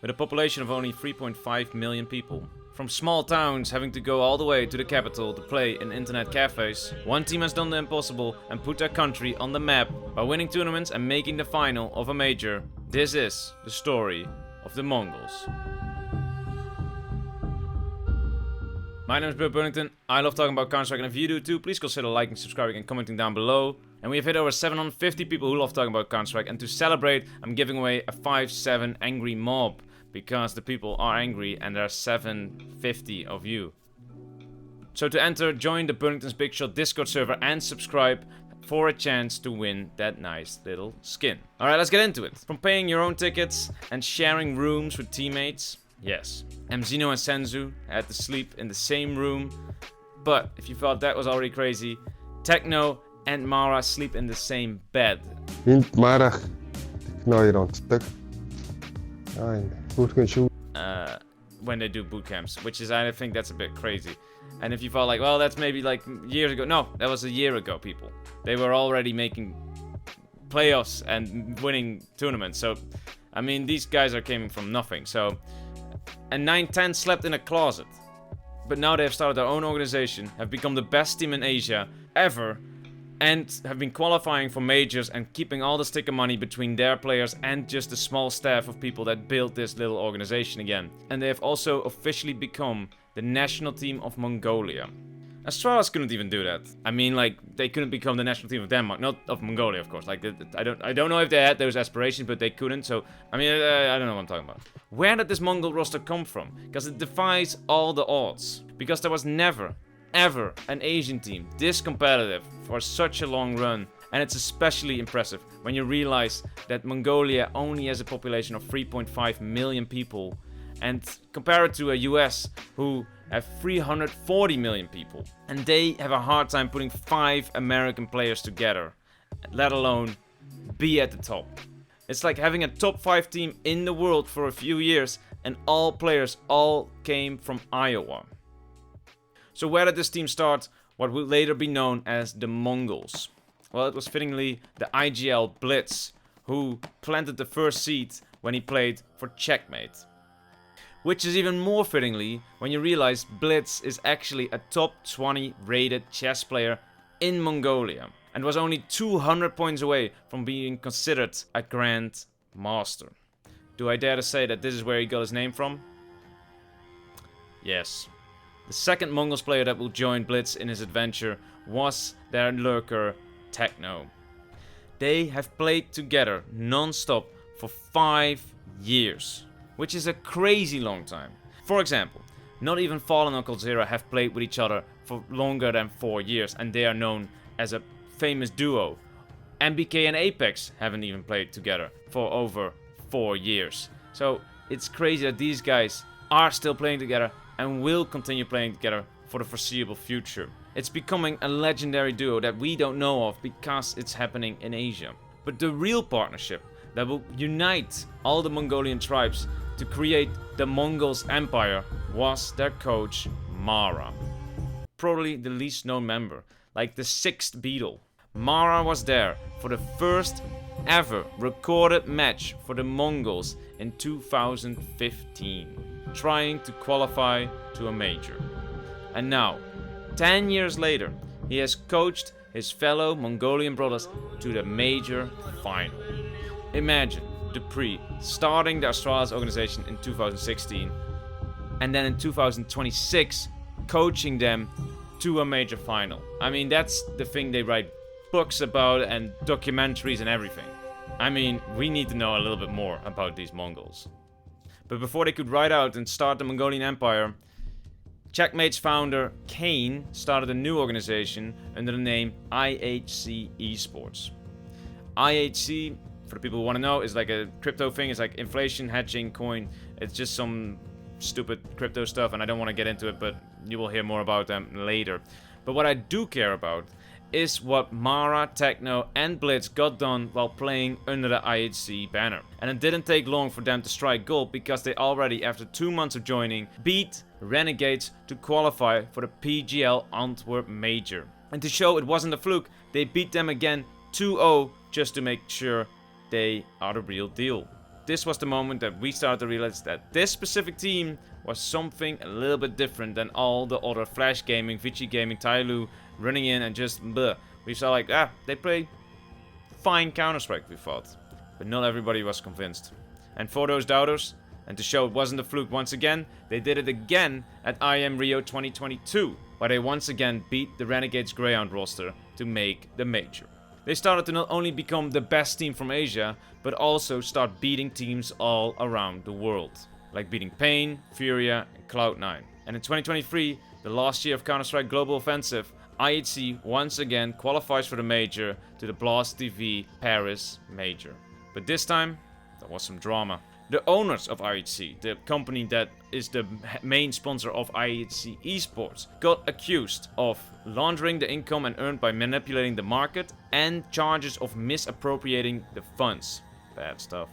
with a population of only 3.5 million people. From small towns having to go all the way to the capital to play in internet cafes, one team has done the impossible and put their country on the map by winning tournaments and making the final of a major. This is the story of the Mongols. My name is Bill Burnington, I love talking about Counter-Strike, and if you do too, please consider liking, subscribing and commenting down below. And we have hit over 750 people who love talking about Counter-Strike, and to celebrate, I'm giving away a 5-7 angry mob. Because the people are angry and there are 750 of you. So to enter, join the Burnington's Big Shot Discord server and subscribe for a chance to win that nice little skin. Alright, let's get into it. From paying your own tickets and sharing rooms with teammates. Yes, Mzino and Senzu had to sleep in the same room. But if you thought that was already crazy, Techno and Mara sleep in the same bed. Middag, knal je dan stuk. When they do boot camps, which is, I think that's a bit crazy. And if you thought like, well, that's maybe like years ago. No, that was a year ago, people. They were already making playoffs and winning tournaments. So, I mean, these guys are coming from nothing. So, and 9-10 slept in a closet. But now they have started their own organization, have become the best team in Asia ever, and have been qualifying for majors and keeping all the sticker money between their players and just the small staff of people that built this little organization again. And they have also officially become the national team of Mongolia. Astralis couldn't even do that. I mean, like, they couldn't become the national team of Denmark, not of Mongolia, of course. Like, I don't know if they had those aspirations, but they couldn't. So, I mean, I don't know what I'm talking about. Where did this Mongol roster come from? Because it defies all the odds. Because there was never, ever an Asian team this competitive for such a long run, and it's especially impressive when you realize that Mongolia only has a population of 3.5 million people, and compare it to a US who have 340 million people, and they have a hard time putting 5 American players together, let alone be at the top. It's like having a top 5 team in the world for a few years and all players all came from Iowa. So where did this team start what would later be known as the Mongols? Well, it was fittingly the IGL Blitz, who planted the first seed when he played for Checkmate. Which is even more fittingly when you realize Blitz is actually a top 20 rated chess player in Mongolia, and was only 200 points away from being considered a Grand Master. Do I dare to say that this is where he got his name from? Yes. The second Mongols player that will join Blitz in his adventure was their lurker, Techno. They have played together non-stop for 5 years, which is a crazy long time. For example, not even Fallen and MongolZ have played with each other for longer than 4 years, and they are known as a famous duo. MBK and Apex haven't even played together for over 4 years. So it's crazy that these guys are still playing together and will continue playing together for the foreseeable future. It's becoming a legendary duo that we don't know of because it's happening in Asia. But the real partnership that will unite all the Mongolian tribes to create the Mongols Empire was their coach, Mara. Probably the least known member, like the 6th Beatle. Mara was there for the first ever recorded match for the Mongols in 2015. Trying to qualify to a major. And now, 10 years later, he has coached his fellow Mongolian brothers to the major final. Imagine Dupree starting the Astralis organization in 2016, and then in 2026 coaching them to a major final. I mean, that's the thing they write books about and documentaries and everything. I mean, we need to know a little bit more about these Mongols. But before they could ride out and start the Mongolian Empire, Checkmate's founder, Kane, started a new organization under the name IHC Esports. IHC, for the people who want to know, is like a crypto thing. It's like inflation hedging coin. It's just some stupid crypto stuff, and I don't want to get into it, but you will hear more about them later. But what I do care about is what Mara, Techno and Blitz got done while playing under the IHC banner. And it didn't take long for them to strike gold, because they already, after 2 months of joining, beat Renegades to qualify for the PGL Antwerp Major. And to show it wasn't a fluke, they beat them again 2-0 just to make sure they are the real deal. this was the moment that we started to realize that this specific team was something a little bit different than all the other Flash Gaming, Vici Gaming, Tyloo running in and just bleh. We saw like, they play fine Counter-Strike, we thought. But not everybody was convinced. And for those doubters, and to show it wasn't a fluke once again, they did it again at IM Rio 2022, where they once again beat the Renegades Greyhound roster to make the major. They started to not only become the best team from Asia, but also start beating teams all around the world. Like beating Pain, Furia, and Cloud9. And in 2023, the last year of Counter-Strike Global Offensive, IHC once again qualifies for the major to the Blast TV Paris Major. But this time, there was some drama. The owners of IHC, the company that is the main sponsor of IHC Esports, got accused of laundering the income and earned by manipulating the market and charges of misappropriating the funds. Bad stuff.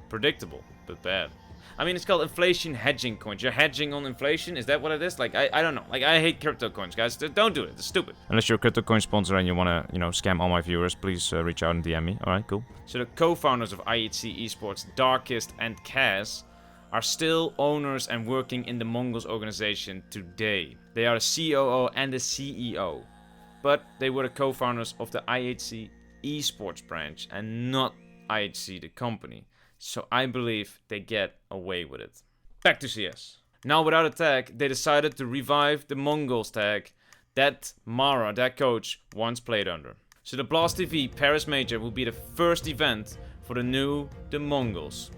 Predictable, but bad. I mean, it's called inflation hedging coins. You're hedging on inflation? Is that what it is? Like, I don't know. Like, I hate crypto coins, guys. Don't do it. It's stupid. Unless you're a crypto coin sponsor and you want to, scam all my viewers, please reach out and DM me. Alright, cool. So the co-founders of IHC Esports, Darkest and Kaz, are still owners and working in the MongolZ organization today. They are the COO and the CEO. But they were the co-founders of the IHC Esports branch and not IHC the company. So I believe they get away with it. Back to CS. Now without a tag, they decided to revive the MongolZ tag that Mara, their coach, once played under. So the Blast TV Paris Major will be the first event for the MongolZ.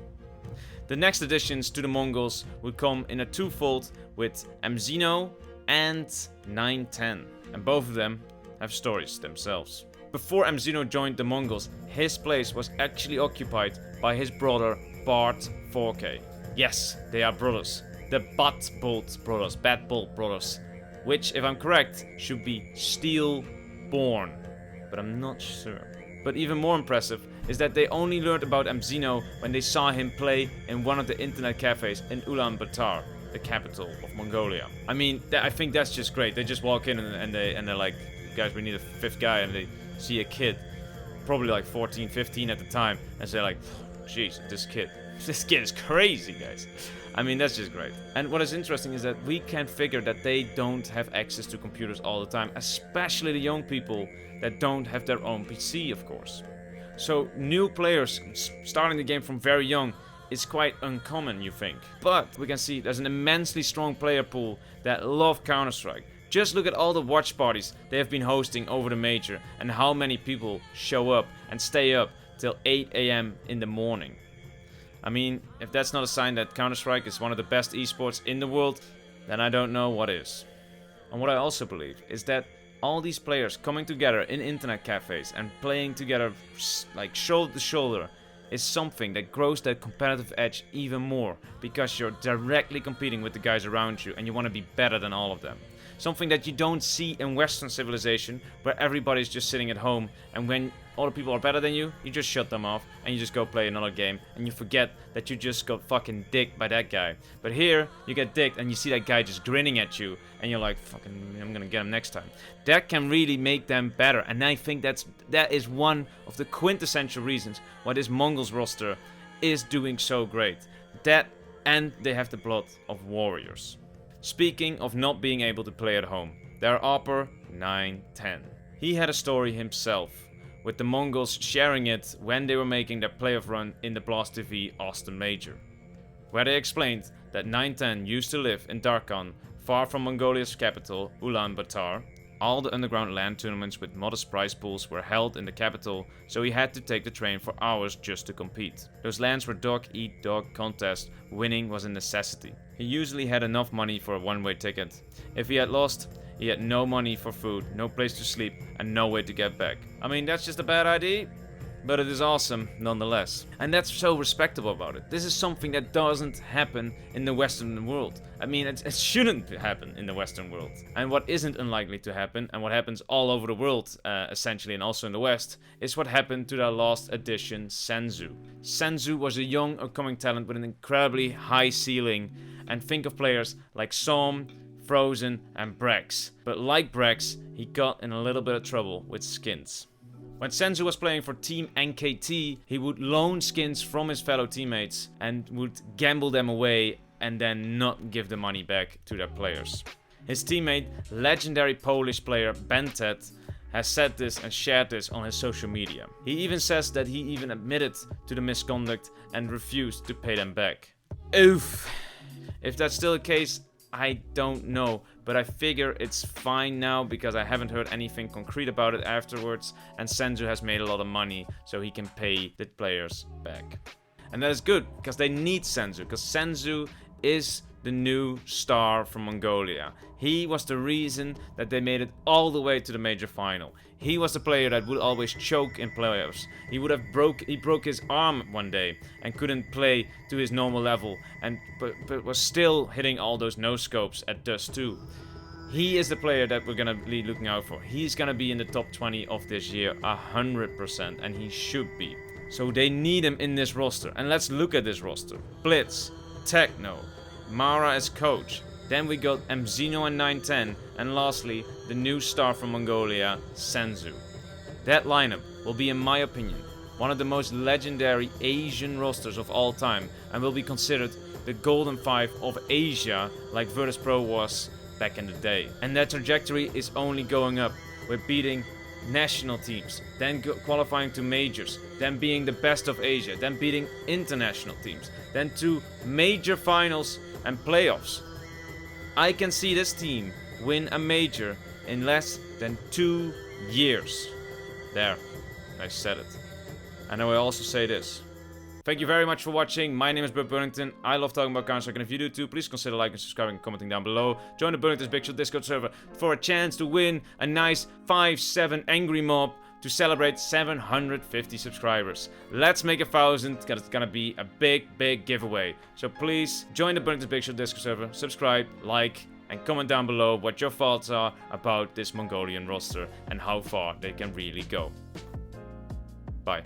The next additions to the MongolZ will come in a twofold with MZino and 910. And both of them have stories themselves. Before MZino joined the MongolZ, his place was actually occupied by his brother Bart 4K. Yes, they are brothers. The Bat-Bolt brothers. Which, if I'm correct, should be Steel-born. But I'm not sure. But even more impressive is that they only learned about MZino when they saw him play in one of the internet cafes in Ulaanbaatar, the capital of Mongolia. I mean, I think that's just great. They just walk in and they're like, guys, we need a fifth guy, and they see a kid, probably like 14, 15 at the time, and say like, jeez, this kid is crazy, guys. I mean, that's just great. And what is interesting is that we can figure that they don't have access to computers all the time, especially the young people that don't have their own PC, of course. So new players starting the game from very young is quite uncommon, you think. But we can see there's an immensely strong player pool that love Counter-Strike. Just look at all the watch parties they have been hosting over the major and how many people show up and stay up till 8 AM in the morning. I mean, if that's not a sign that Counter-Strike is one of the best esports in the world, then I don't know what is. And what I also believe is that all these players coming together in internet cafes and playing together like shoulder to shoulder is something that grows that competitive edge even more, because you're directly competing with the guys around you and you want to be better than all of them. Something that you don't see in Western civilization, where everybody's just sitting at home, and when other people are better than you just shut them off and you just go play another game and you forget that you just got fucking dicked by that guy. But here, you get dicked and you see that guy just grinning at you and you're like, fucking, I'm gonna get him next time. That can really make them better, and I think that is one of the quintessential reasons why this MongolZ roster is doing so great. That, and they have the blood of warriors. Speaking of not being able to play at home, their Opper 910. He had a story himself, with the MongolZ sharing it when they were making their playoff run in the Blast TV Austin Major, where they explained that 910 used to live in Darkhan, far from Mongolia's capital, Ulaanbaatar. All the underground LAN tournaments with modest prize pools were held in the capital, so he had to take the train for hours just to compete. Those LANs were dog-eat-dog contests, winning was a necessity. He usually had enough money for a one-way ticket. If he had lost, he had no money for food, no place to sleep, and no way to get back. I mean, that's just a bad idea, but it is awesome nonetheless. And that's so respectable about it. This is something that doesn't happen in the Western world. I mean, it shouldn't happen in the Western world. And what isn't unlikely to happen, and what happens all over the world, essentially, and also in the West, is what happened to their last addition, Senzu. Senzu was a young, upcoming talent with an incredibly high ceiling. And think of players like Som, Frozen, and Brex. But like Brex, he got in a little bit of trouble with skins. When Senzu was playing for Team NKT, he would loan skins from his fellow teammates and would gamble them away and then not give the money back to their players. His teammate, legendary Polish player Bentet, has said this and shared this on his social media. He even says that he even admitted to the misconduct and refused to pay them back. Oof. If that's still the case, I don't know, but I figure it's fine now because I haven't heard anything concrete about it afterwards, and Senzu has made a lot of money so he can pay the players back. And that is good because they need Senzu, because Senzu is the new star from Mongolia. He was the reason that they made it all the way to the major final. He was the player that would always choke in playoffs. He broke his arm one day and couldn't play to his normal level, but was still hitting all those no scopes at Dust 2. He is the player that we're gonna be looking out for. He's gonna be in the top 20 of this year 100%, and he should be. So they need him in this roster. And let's look at this roster. Blitz, Techno, Mara as coach. Then we got Mzino and 910, and lastly, the new star from Mongolia, Senzu. That lineup will be, in my opinion, one of the most legendary Asian rosters of all time, and will be considered the Golden Five of Asia, like Virtus Pro was back in the day. And that trajectory is only going up. We're beating national teams, then qualifying to majors, then being the best of Asia, then beating international teams, then to major finals and playoffs. I can see this team win a major in less than 2 years. There, I said it. And I will also say this. Thank you very much for watching. My name is Burt Burnington. I love talking about Counter-Strike, and if you do too, please consider liking, subscribing, and commenting down below. Join the Burnington's Big Shot Discord server for a chance to win a nice 5-7 Angry Mob to celebrate 750 subscribers. Let's make 1,000, because it's gonna be a big giveaway. So please join the Burnington's Big Shot Discord server, subscribe, like, and comment down below what your thoughts are about this Mongolian roster and how far they can really go. Bye.